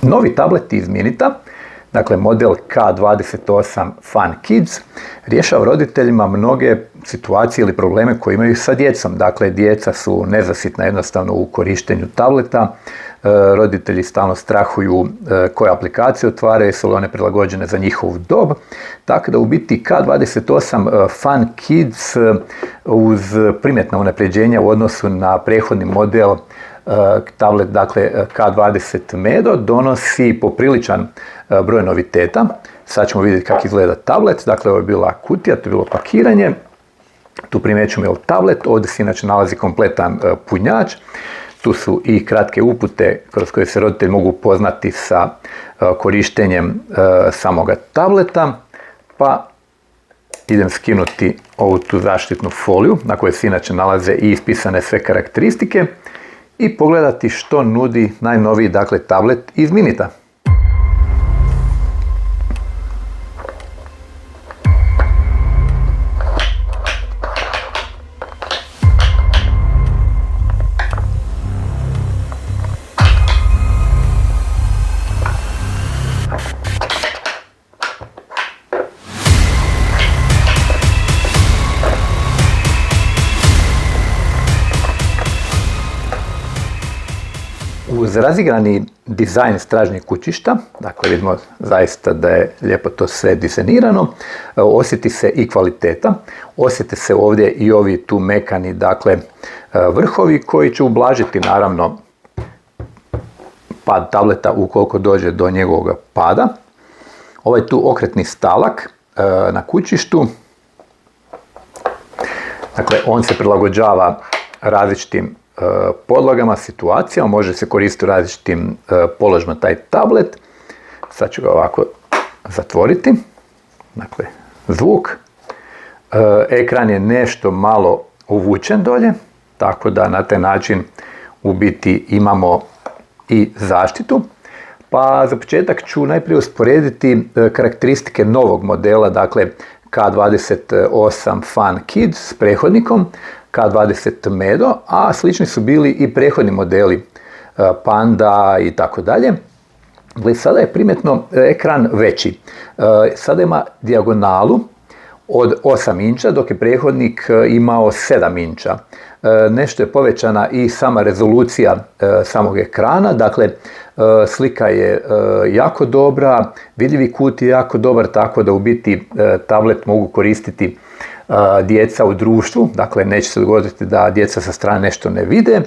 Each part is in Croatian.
Novi tablet iz Minita, dakle model K28 Fun Kids, rješava roditeljima mnoge situacije ili probleme koje imaju sa djecom. Dakle, djeca su nezasitna jednostavno u korištenju tableta, roditelji stalno strahuju koje aplikacije otvaraju, su li one prilagođene za njihovu dob. Tako da u biti K28 Fun Kids uz primjetna unapređenja u odnosu na prethodni model tablet, dakle K20 Medo, donosi popriličan broj noviteta. Sad ćemo vidjeti kako izgleda tablet. Dakle, ovo je bila kutija, to je bilo pakiranje. Tu primjećujemo tablet, ovdje se inače nalazi kompletan punjač. Tu su i kratke upute kroz koje se roditelji mogu upoznati sa korištenjem samoga tableta. Pa idem skinuti ovu tu zaštitnu foliju na kojoj se inače nalaze i ispisane sve karakteristike i pogledati što nudi najnoviji, dakle, tablet iz Minita. Uz razigrani dizajn stražnjeg kućišta, dakle vidimo zaista da je lijepo to sve dizajnirano, osjeti se i kvaliteta, osjete se ovdje i ovi tu mekani, dakle, vrhovi koji će ublažiti naravno pad tableta ukoliko dođe do njegovog pada. Ovaj tu okretni stalak na kućištu, dakle on se prilagođava različitim podlogama, situacijama, može se koristiti u različitim položajima taj tablet. Sad ću ga ovako zatvoriti. Dakle, zvuk. Ekran je nešto malo uvučen dolje, tako da na taj način u biti imamo i zaštitu. Pa za početak ću najprije usporediti karakteristike novog modela, dakle K28 Fun Kids s prethodnikom K20 Medo, a slični su bili i prethodni modeli Panda i tako dalje. Sada je primjetno ekran veći. Sada ima dijagonalu od 8 inča, dok je prethodnik imao 7 inča. Nešto je povećana i sama rezolucija samog ekrana, dakle slika je jako dobra, vidljivi kut je jako dobar, tako da u biti tablet mogu koristiti djeca u društvu, dakle neće se dogoditi da djeca sa strane nešto ne vide.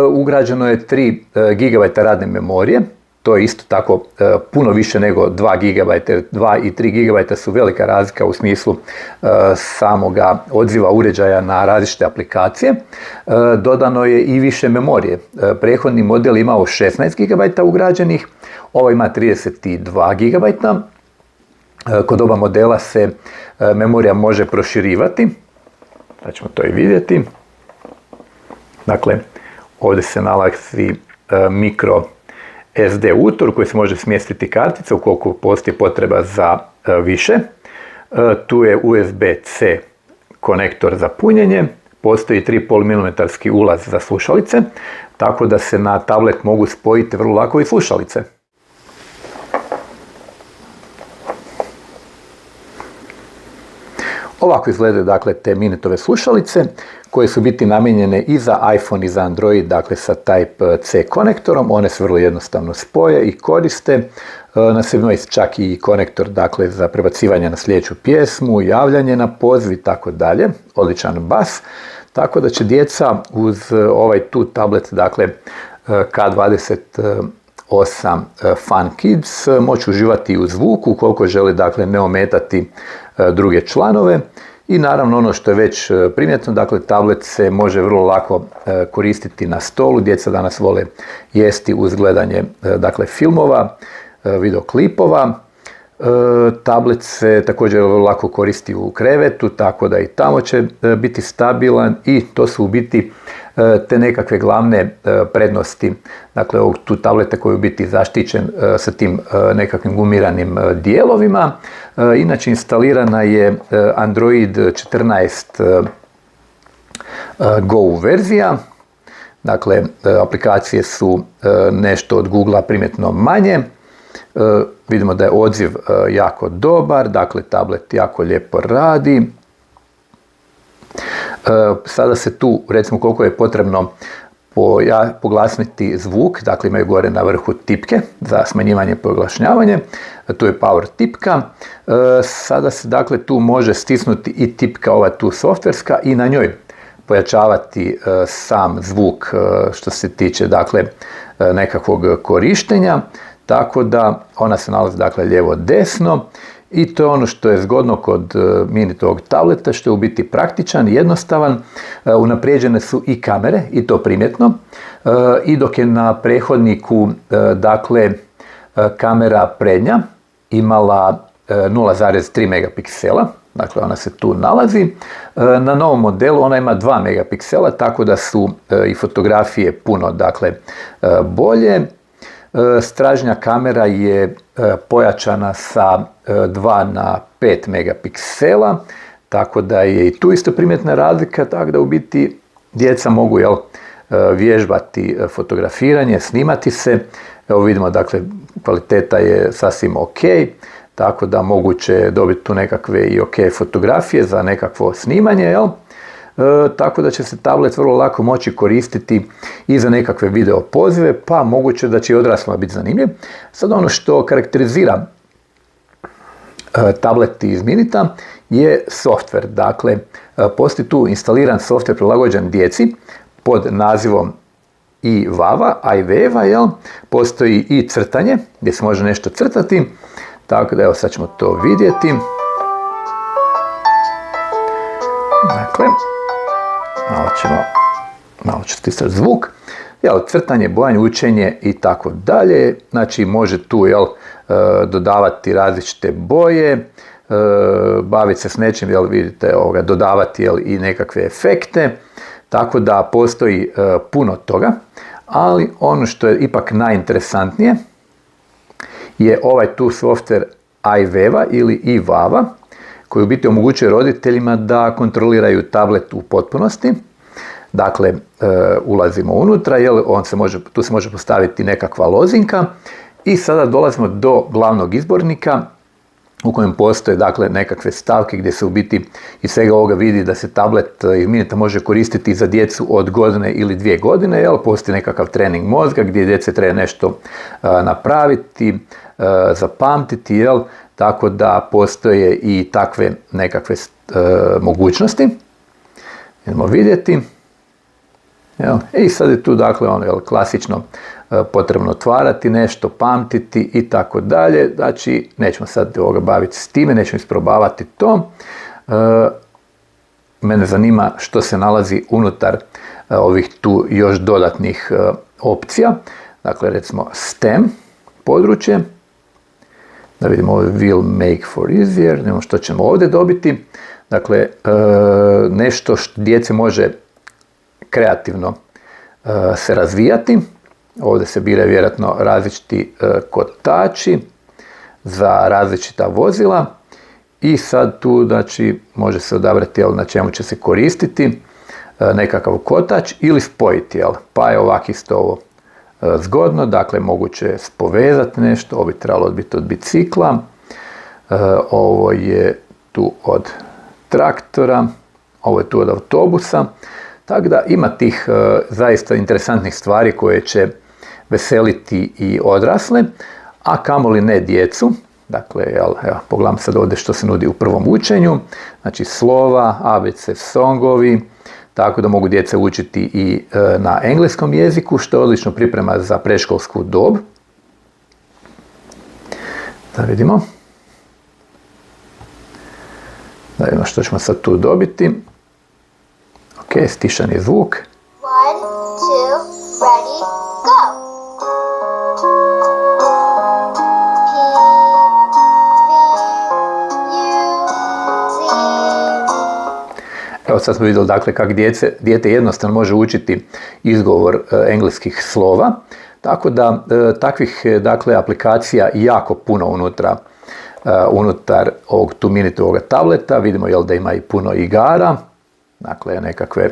Ugrađeno je 3 GB radne memorije, to je isto tako puno više nego 2 GB, 2 i 3 GB su velika razlika u smislu samoga odziva uređaja na različite aplikacije. Dodano je i više memorije. Prethodni model imao 16 GB ugrađenih, ovo ima 32 GB. Kod oba modela se memorija može proširivati, da ćemo to i vidjeti. Dakle, ovdje se nalazi mikro SD utor koji se može smjestiti kartica ukoliko postoji potreba za više. Tu je USB-C konektor za punjenje, postoji 3,5 mm ulaz za slušalice, tako da se na tablet mogu spojiti vrlo lako i slušalice. Ovako izgledaju, dakle, te Minitove slušalice koje su biti namijenjene i za iPhone i za Android, dakle sa Type-C konektorom. One se vrlo jednostavno spoje i koriste. Na sebi ima čak i konektor, dakle, za prebacivanje na sljedeću pjesmu, javljanje na poziv i tako dalje. Odličan bas. Tako da će djeca uz ovaj tu tablet, dakle K28 Fun Kids, moći uživati u zvuku ukoliko želi, dakle, ne ometati druge članove. I naravno ono što je već primjetno, dakle tablet se može vrlo lako koristiti na stolu. Djeca danas vole jesti uz gledanje, dakle, filmova, videoklipova. Tablet se također vrlo lako koristi u krevetu, tako da i tamo će biti stabilan i to su u biti te nekakve glavne prednosti, dakle ovog tu tableta koji je u biti zaštićen sa tim nekakvim gumiranim dijelovima. Inače instalirana je Android 14 Go verzija. Dakle, aplikacije su nešto od Googlea primjetno manje. Vidimo da je odziv jako dobar, dakle tablet jako lijepo radi. Sada se tu, recimo koliko je potrebno poglasniti zvuk, dakle imaju gore na vrhu tipke za smanjivanje i poglašnjavanje, tu je power tipka. Sada se dakle tu može stisnuti i tipka ova tu softverska i na njoj pojačavati sam zvuk što se tiče dakle nekakvog korištenja, tako da ona se nalazi dakle lijevo desno. I to je ono što je zgodno kod mini tog tableta, što je u biti praktičan, jednostavan. Unaprijeđene su i kamere, i to primjetno. I dok je na prethodniku, dakle, kamera prednja imala 0,3 megapiksela, dakle ona se tu nalazi. Na novom modelu ona ima 2 megapiksela, tako da su i fotografije puno, dakle, bolje. Stražnja kamera je pojačana sa 2 na 5 megapiksela, tako da je i tu isto primjetna razlika, tako da u biti djeca mogu vježbati fotografiranje, snimati se. Evo vidimo, dakle, kvaliteta je sasvim ok, tako da moguće dobiti tu nekakve i ok fotografije za nekakvo snimanje, tako da će se tablet vrlo lako moći koristiti i za nekakve video pozive, pa moguće da će i odraslima biti zanimljiv. Sad ono što karakterizira tablet iz Minita je softver. Dakle, postoji tu instaliran softver prilagođen djeci pod nazivom iVava, postoji i crtanje gdje se može nešto crtati, tako da evo sad ćemo to vidjeti. Dakle, malo ću stisati zvuk, crtanje, bojanje, učenje i tako dalje. Znači može tu dodavati različite boje, baviti se s nečim, vidite, dodavati i nekakve efekte, tako da postoji puno toga, ali ono što je ipak najinteresantnije je ovaj tu softver iVava ili iVava, koji u biti omogućuje roditeljima da kontroliraju tablet u potpunosti. Dakle, ulazimo unutra, tu se može postaviti nekakva lozinka i sada dolazimo do glavnog izbornika u kojem postoje dakle nekakve stavke gdje se u biti iz svega ovoga vidi da se tablet iz Minita može koristiti za djecu od godine ili 2 godine, postoji nekakav trening mozga gdje djece treba nešto napraviti, zapamtiti, tako da postoje i takve nekakve mogućnosti. Idemo vidjeti. I sad je tu dakle klasično potrebno otvarati nešto, pamtiti i tako dalje. Znači, nećemo sad baviti s time, nećemo isprobavati to. Mene zanima što se nalazi unutar ovih tu još dodatnih opcija. Dakle, recimo STEM područje. Da vidimo ovo will make for easier, vidimo što ćemo ovdje dobiti. Dakle, nešto što djece može kreativno se razvijati. Ovdje se biraju vjerojatno različiti kotači za različita vozila i sad tu znači, može se odabrati na čemu će se koristiti nekakav kotač ili spojiti. Pa je ovak isto ovo zgodno, dakle moguće povezati nešto, ovo bi trebalo biti od bicikla, ovo je tu od traktora, ovo je tu od autobusa. Tako da ima tih zaista interesantnih stvari koje će veseliti i odrasle, a kamoli ne djecu. Dakle, evo, pogledam sad ovdje što se nudi u prvom učenju. Znači slova, ABC songovi, tako da mogu djeca učiti i na engleskom jeziku, što je odlično priprema za predškolsku dob. Da vidimo. Da vidimo što ćemo sad tu dobiti. Ok, stišan je zvuk. 1, 2, ready, go! Evo sad smo vidjeli dakle kako dijete jednostavno može učiti izgovor engleskih slova, tako da takvih dakle aplikacija jako puno unutar ovog Minitovog tableta. Vidimo da ima i puno igara, dakle nekakve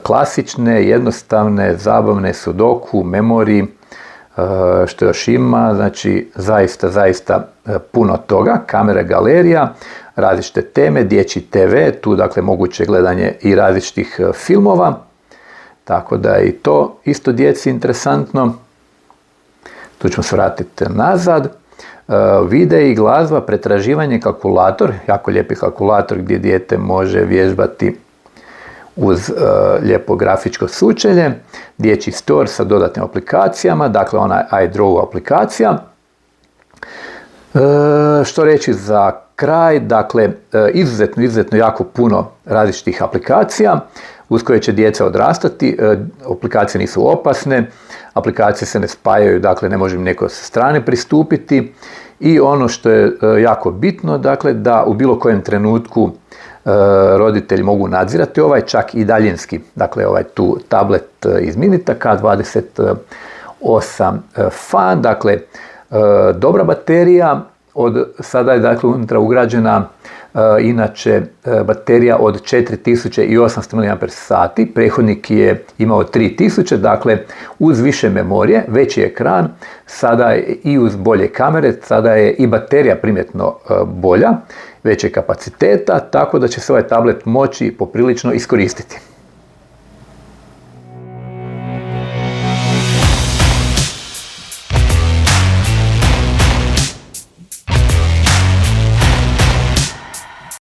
klasične, jednostavne, zabavne, sudoku, memori, što još ima, znači zaista puno toga, kamera, galerija, različite teme, dječji TV, tu dakle moguće gledanje i različitih filmova, tako da je i to isto djeci interesantno. Tu ćemo se vratiti nazad. Videi i glazba, pretraživanje, kalkulator, jako lijepi kalkulator gdje dijete može vježbati uz lijepo grafičko sučelje, dječji store sa dodatnim aplikacijama, dakle ona iDraw aplikacija. Što reći za kraj, dakle izuzetno jako puno različitih aplikacija uz koje će djeca odrastati. Aplikacije nisu opasne, aplikacije se ne spajaju, dakle ne može im neko sa strane pristupiti i ono što je jako bitno, dakle da u bilo kojem trenutku roditelji mogu nadzirati ovaj, čak i daljinski, dakle ovaj tu tablet iz Minita K28 Fan, dakle dobra baterija, sada je dakle unutra ugrađena inače baterija od 4800 mAh, prethodnik je imao 3000, dakle uz više memorije, veći ekran, sada je i uz bolje kamere, sada je i baterija primjetno bolja, veće kapaciteta, tako da će se ovaj tablet moći poprilično iskoristiti.